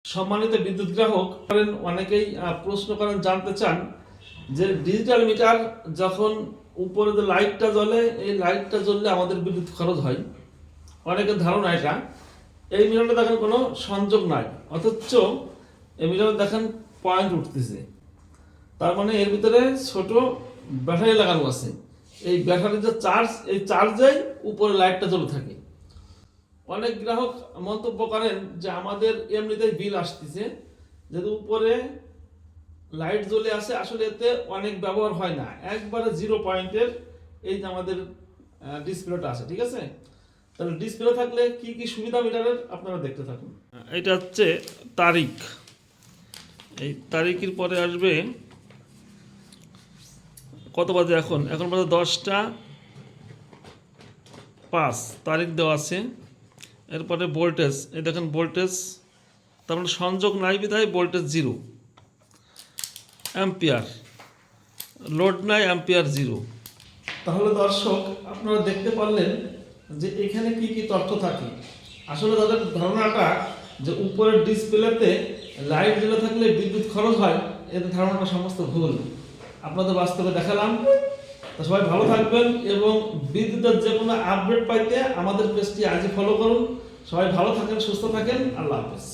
সম্মানিত বিদ্যুৎ গ্রাহক করেন অনেকেই প্রশ্ন করেন, জানতে চান যে ডিজিটাল মিটার যখন উপরে যে লাইটটা জ্বলে, এই লাইটটা জ্বললে আমাদের বিদ্যুৎ খরচ হয়। অনেকের ধারণা এটা, এই মিটারটা দেখেন কোনো সংযোগ নাই, অথচ এই মিটারে দেখেন পয়েন্ট উঠতেছে। তার মানে এর ভিতরে ছোট ব্যাটারি লাগানো আছে। এই ব্যাটারির যে চার্জ, এই চার্জেই উপরে লাইটটা জ্বলে থাকে। অনেক গ্রাহক মন্তব্য করেন যে আমাদের এমনিতেই বিল আসতেছে, যেহেতু উপরে লাইট জ্বলে আসে, আসলে এতে অনেক ব্যবহার হয় না, একবারে 0 পয়েন্টের এই যে আমাদের ডিসপ্লেটা আছে। ঠিক আছে, তাহলে ডিসপ্লে থাকলে কি কি সুবিধা মিটারের আপনারা দেখতে থাকুন। এটা হচ্ছে তারিখ, এই তারিখের পরে আসবে কত বাজে, এখন বাজে 10টা 5, তারিখ দেওয়া আছে। এরপরে ভোল্টেজ, এই দেখেন ভোল্টেজ, তার মানে সংযোগ নাই বিধায় ভোল্টেজ 0। অ্যাম্পিয়ার, লোড নাই, অ্যাম্পিয়ার 0। তাহলে দর্শক আপনারা দেখতে পারলেন যে এখানে কি কি তথ্য থাকে। আসলে তাদের ধারণাটা যে উপরের ডিসপ্লেতে লাইট জ্বলে থাকলে বিদ্যুৎ খরচ হয়, এর ধারণাটা সমস্ত ভুল। আপনাদের বাস্তবে দেখালাম। তো সবাই ভালো থাকবেন এবং বিদ্যুতের যে কোনো আপডেট পাইতে আমাদের পেজটি আজই ফলো করুন। সবাই ভালো থাকেন, সুস্থ থাকেন, আল্লাহ হাফেজ।